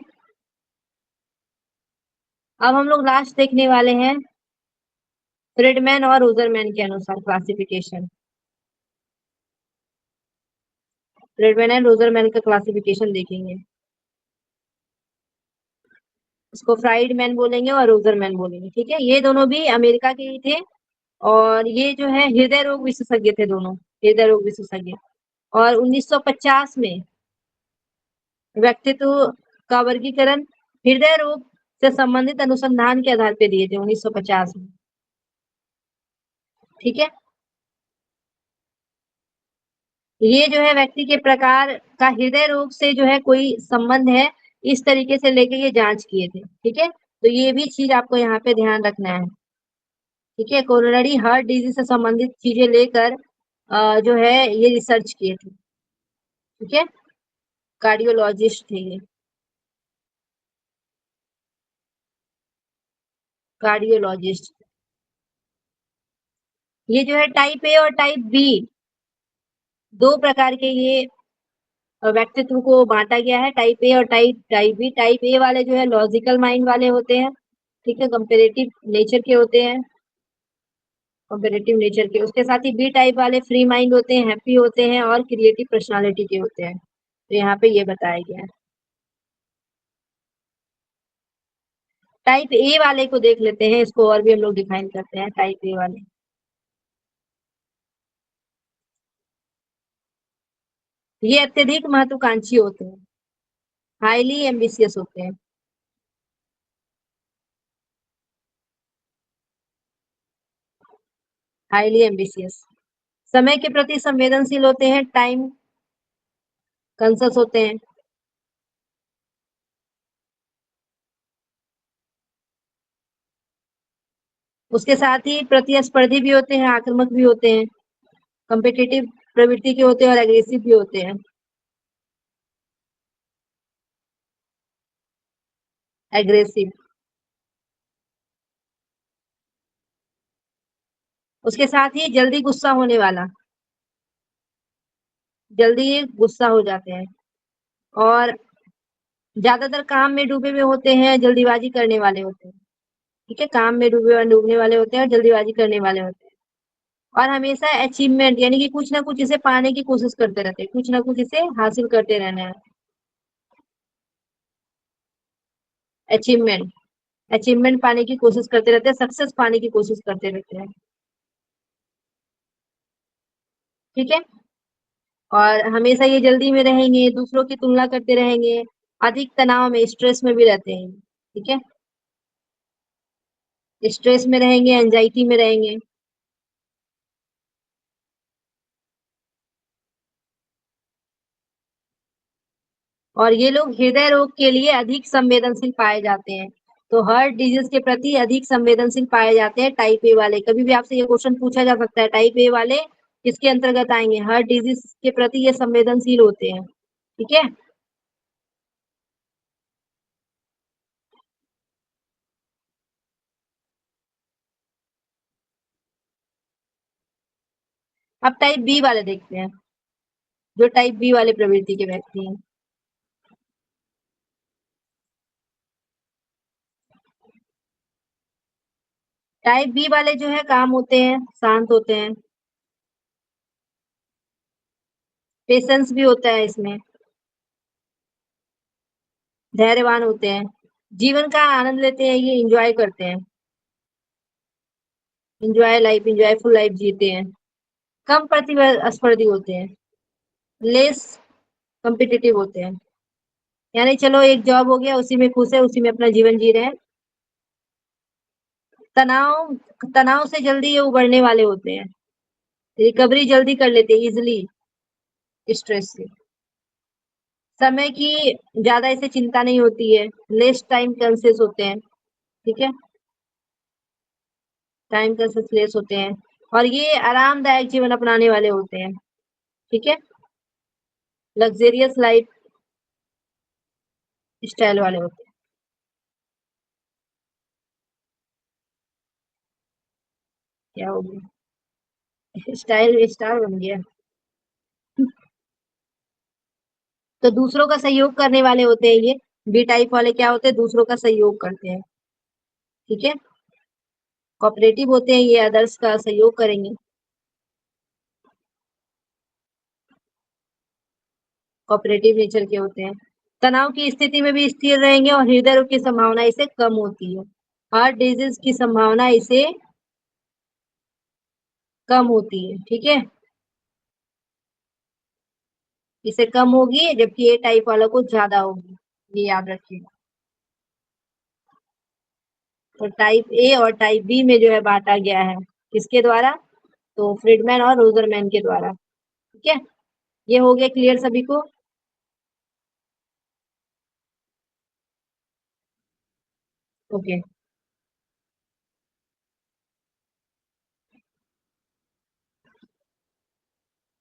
अब हम लोग लास्ट देखने वाले हैं फ्रीडमैन और रोजरमैन के अनुसार क्लासिफिकेशन। फ्रीडमैन एंड रोजरमैन का क्लासिफिकेशन देखेंगे। इसको फ्राइड मैन बोलेंगे और रोजर मैन बोलेंगे। ठीक है, ये दोनों भी अमेरिका के ही थे और ये जो है हृदय रोग विशेषज्ञ थे दोनों, हृदय रोग विशेषज्ञ। और 1950 में व्यक्तित्व का वर्गीकरण हृदय रोग से संबंधित अनुसंधान के आधार पे दिए थे 1950 में। ठीक है, ये जो है व्यक्ति के प्रकार का हृदय रोग से जो है कोई संबंध है, इस तरीके से लेके ये जांच किए थे। ठीक है, तो ये भी चीज आपको यहाँ पे ध्यान रखना है। ठीक है, कोरोनरी हार्ट डिजीज से संबंधित चीजें लेकर जो है ये रिसर्च किए थे। ठीक है, कार्डियोलॉजिस्ट थे ये, कार्डियोलॉजिस्ट। ये जो है टाइप ए और टाइप बी, दो प्रकार के ये व्यक्तित्व को बांटा गया है, टाइप ए और टाइप बी। टाइप ए वाले जो है लॉजिकल माइंड वाले होते हैं। ठीक है, कंपेरेटिव नेचर के होते हैं, कंपेरेटिव नेचर के। उसके साथ ही बी टाइप वाले फ्री माइंड होते हैं, हैप्पी होते हैं और क्रिएटिव पर्सनालिटी के होते हैं। तो यहाँ पे ये बताया गया है। टाइप ए वाले को देख लेते हैं, इसको और भी हम लोग डिफाइन करते हैं। टाइप ए वाले, ये अत्यधिक महत्वाकांक्षी होते हैं, हाईली एम्बिशियस होते हैं। हाईली एम्बिशियस, समय के प्रति संवेदनशील होते हैं, टाइम कॉन्शियस होते हैं। उसके साथ ही प्रतिस्पर्धी भी होते हैं, आक्रामक भी होते हैं, कॉम्पिटिटिव प्रवृत्ति के होते हैं और एग्रेसिव भी होते हैं। एग्रेसिव। उसके साथ ही जल्दी गुस्सा होने वाला, जल्दी ये गुस्सा हो जाते हैं और ज्यादातर काम में डूबे हुए होते हैं, जल्दीबाजी करने वाले होते हैं। ठीक है, काम में डूबने वाले होते हैं और जल्दीबाजी करने वाले होते हैं। और हमेशा अचीवमेंट यानी कि कुछ ना कुछ इसे पाने की कोशिश करते रहते हैं, कुछ ना कुछ इसे हासिल करते रहना है। अचीवमेंट, अचीवमेंट पाने की कोशिश करते रहते हैं, सक्सेस पाने की कोशिश करते रहते हैं। ठीक है, और हमेशा ये जल्दी में रहेंगे, दूसरों की तुलना करते रहेंगे, अधिक तनाव में, स्ट्रेस में भी रहते हैं। ठीक है, स्ट्रेस में रहेंगे, एंजाइटी में रहेंगे। और ये लोग हृदय रोग के लिए अधिक संवेदनशील पाए जाते हैं। तो हार्ट डिजीज के प्रति अधिक संवेदनशील पाए जाते हैं टाइप ए वाले। कभी भी आपसे ये क्वेश्चन पूछा जा सकता है, टाइप ए वाले किसके अंतर्गत आएंगे? हार्ट डिजीज के प्रति ये संवेदनशील होते हैं। ठीक है, अब टाइप बी वाले देखते हैं, जो टाइप बी वाले प्रवृत्ति के व्यक्ति हैं। टाइप बी वाले जो है काम होते हैं, शांत होते हैं, पेशेंस भी होता है इसमें, धैर्यवान होते हैं, जीवन का आनंद लेते हैं, ये इंजॉय करते हैं, इंजॉय लाइफ, इंजॉयफुल लाइफ जीते हैं, कम प्रतिस्पर्धी होते हैं, लेस कॉम्पिटिटिव होते हैं। यानी चलो एक जॉब हो गया, उसी में खुश है, उसी में अपना जीवन जी रहे हैं। तनाव, तनाव से जल्दी ये उबरने वाले होते हैं, रिकवरी जल्दी कर लेते हैं इजिली स्ट्रेस से। समय की ज्यादा इसे चिंता नहीं होती है, लेस टाइम कॉन्शियस होते हैं। ठीक है, टाइम कॉन्शियस लेस होते हैं और ये आरामदायक जीवन अपनाने वाले होते हैं। ठीक है, लग्जेरियस लाइफ स्टाइल वाले होते हैं। क्या हो गया? स्टाइल स्टार बन गया। तो दूसरों का सहयोग करने वाले होते हैं ये। बी टाइप वाले क्या होते हैं? दूसरों का सहयोग करते हैं। ठीक है, कोऑपरेटिव होते हैं ये, अदर्स का सहयोग करेंगे, कोऑपरेटिव नेचर के होते हैं। तनाव की स्थिति में भी स्थिर रहेंगे और हृदय रोग की संभावना इससे कम होती है। हार्ट डिजीज की संभावना इसे कम होती है, ठीक है। इसे कम होगी, जबकि ए टाइप वालों को ज्यादा होगी, ये याद रखिएगा। तो टाइप ए और टाइप बी में जो है बांटा गया है, किसके द्वारा? तो फ्रीडमैन और रोजरमैन के द्वारा, ठीक है। ये हो गया क्लियर सभी को? ओके,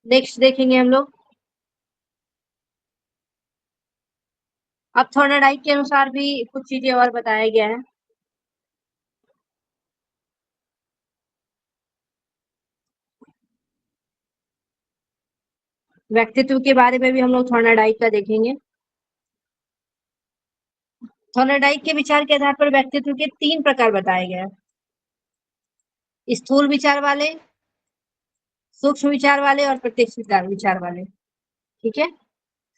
नेक्स्ट देखेंगे हम लोग। अब थॉर्नडाइक के अनुसार भी कुछ चीजें और बताया गया है। व्यक्तित्व के बारे में भी हम लोग थॉर्नडाइक का देखेंगे। थॉर्नडाइक के विचार के आधार पर व्यक्तित्व के 3 प्रकार बताए गए हैं। स्थूल विचार वाले, सूक्ष्म विचार वाले और प्रत्यक्ष विचार वाले, ठीक है।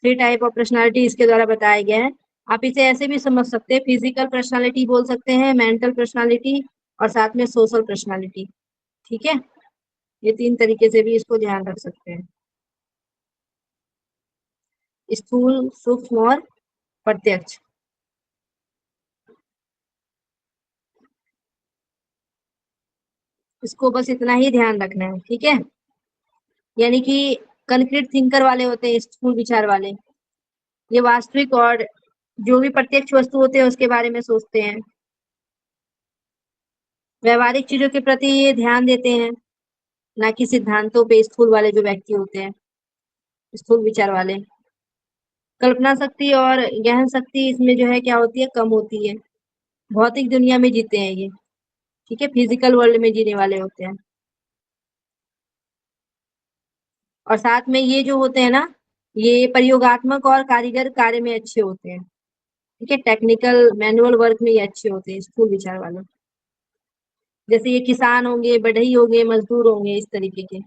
3 टाइप ऑफ पर्सनालिटी इसके द्वारा बताया गया है। आप इसे ऐसे भी समझ सकते हैं, फिजिकल पर्सनालिटी बोल सकते हैं, मेंटल पर्सनालिटी और साथ में सोशल पर्सनालिटी, ठीक है। ये 3 तरीके से भी इसको ध्यान रख सकते हैं, स्थूल, सूक्ष्म और प्रत्यक्ष। इसको बस इतना ही ध्यान रखना है, ठीक है। यानी कि कंक्रीट थिंकर वाले होते हैं स्थूल विचार वाले, ये वास्तविक और जो भी प्रत्यक्ष वस्तु होते हैं उसके बारे में सोचते हैं, व्यवहारिक चीजों के प्रति ये ध्यान देते हैं, ना कि सिद्धांतों पे स्थूल वाले जो व्यक्ति होते हैं, स्थूल विचार वाले। कल्पना शक्ति और गहन शक्ति इसमें जो है क्या होती है, कम होती है। भौतिक दुनिया में जीते हैं ये, ठीक है, फिजिकल वर्ल्ड में जीने वाले होते हैं। और साथ में ये जो होते हैं ना, ये प्रयोगात्मक और कारीगर कार्य में अच्छे होते हैं, ठीक है, टेक्निकल मैनुअल वर्क में ये अच्छे होते हैं स्थूल विचार वाले। जैसे ये किसान होंगे, बढ़ई होंगे, मजदूर होंगे, इस तरीके के।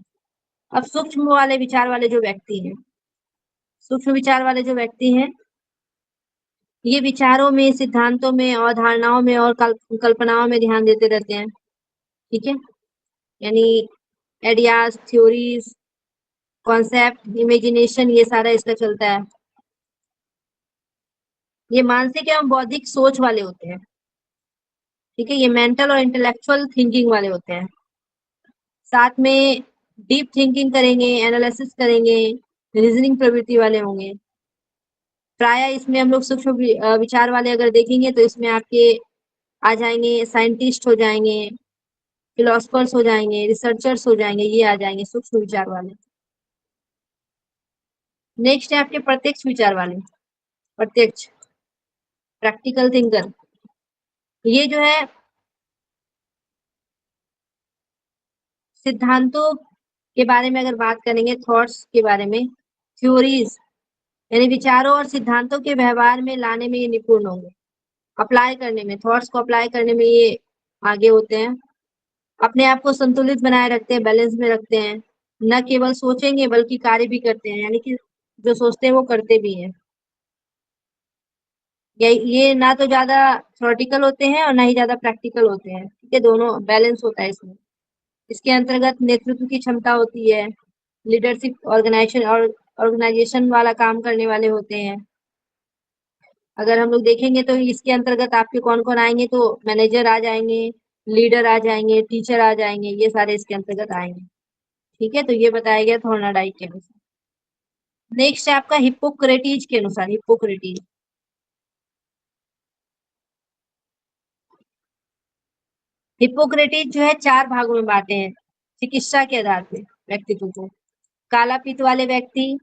अब सूक्ष्म वाले विचार वाले जो व्यक्ति हैं, सूक्ष्म विचार वाले जो व्यक्ति हैं, ये विचारों में, सिद्धांतों में, अवधारणाओं में और कल्पनाओं में ध्यान देते रहते हैं, ठीक है। यानी आइडियाज, थ्योरीज, कॉन्सेप्ट, इमेजिनेशन, ये सारा इसका चलता है। ये मानसिक एवं बौद्धिक सोच वाले होते हैं, ठीक है। ये मेंटल और इंटेलेक्चुअल थिंकिंग वाले होते हैं। साथ में डीप थिंकिंग करेंगे, एनालिसिस करेंगे, रीजनिंग प्रवृत्ति वाले होंगे। प्राय इसमें हम लोग सूक्ष्म विचार वाले अगर देखेंगे तो इसमें आपके आ जाएंगे साइंटिस्ट हो जाएंगे, फिलोसफर्स हो जाएंगे, रिसर्चर्स हो जाएंगे, ये आ जाएंगे सूक्ष्म विचार वाले। नेक्स्ट है आपके प्रत्यक्ष विचार वाले, प्रत्यक्ष प्रैक्टिकल थिंकर। ये जो है सिद्धांतों के बारे में अगर बात करेंगे, थॉट्स के बारे में, थ्योरीज यानी विचारों और सिद्धांतों के व्यवहार में लाने में ये निपुण होंगे, अप्लाई करने में, थॉट्स को अप्लाई करने में ये आगे होते हैं। अपने आप को संतुलित बनाए रखते हैं, बैलेंस में रखते हैं, न केवल सोचेंगे बल्कि कार्य भी करते हैं, यानी कि जो सोचते हैं वो करते भी हैं। ये ना तो ज्यादा थ्योरेटिकल होते हैं और ना ही ज्यादा प्रैक्टिकल होते हैं, ठीक है, दोनों बैलेंस होता है इसमें। इसके अंतर्गत नेतृत्व की क्षमता होती है, लीडरशिप, ऑर्गेनाइजेशन और ऑर्गेनाइजेशन वाला काम करने वाले होते हैं। अगर हम लोग देखेंगे तो इसके अंतर्गत आपके कौन कौन आएंगे, तो मैनेजर आ जाएंगे, लीडर आ जाएंगे, टीचर आ जाएंगे, ये सारे इसके अंतर्गत आएंगे, ठीक है। तो ये बताया गया थॉर्नडाइक के अनुसार। नेक्स्ट है आपका हिप्पोक्रेटिस के अनुसार, हिप्पोक्रेटिस। हिप्पोक्रेटिस जो है 4 भागों में बांटे हैं चिकित्सा के आधार पे व्यक्तित्व को। काला पित्त वाले व्यक्ति,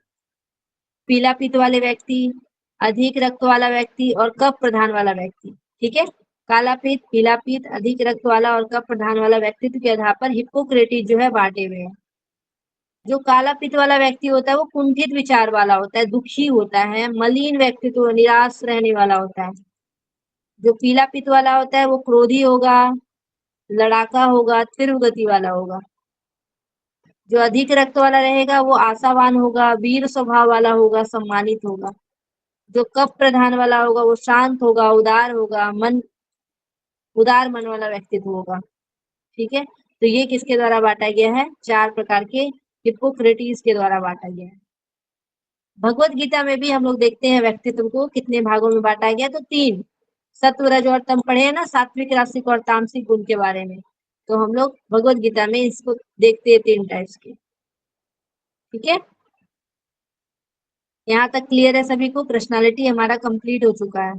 पीला पित्त वाले व्यक्ति, अधिक रक्त वाला व्यक्ति और कफ प्रधान वाला व्यक्ति, ठीक है। काला पित्त, पीला पित्त, अधिक रक्त वाला और कफ प्रधान वाला व्यक्तित्व के आधार पर हिप्पोक्रेटिस जो है बांटे हुए हैं। जो काला पित्त वाला व्यक्ति होता है वो कुंठित विचार वाला होता है, दुखी होता है, मलिन व्यक्तित्व, निराश रहने वाला होता है। जो पीला पित्त वाला होता है वो क्रोधी होगा, लड़ाका होगा, तीव्र गति वाला होगा। जो अधिक रक्त वाला रहेगा वो आशावान होगा, वीर स्वभाव वाला होगा, सम्मानित होगा। जो कफ प्रधान वाला होगा वो शांत होगा, उदार होगा, उदार मन वाला व्यक्तित्व होगा। ठीक है, तो ये किसके द्वारा बांटा गया है? 4 प्रकार के हिप्पोक्रेटिस के द्वारा बांटा गया है। भगवत गीता में भी हम लोग देखते हैं व्यक्तित्व को कितने भागों में बांटा गया, तो 3 सत्व, रज और तम पढ़े हैं ना, सात्विक, रासिक और तामसिक गुण के बारे में। तो हम लोग भगवत गीता में इसको देखते हैं 3 टाइप्स के। ठीक है, यहाँ तक क्लियर है सभी को? पर्सनालिटी हमारा कंप्लीट हो चुका है।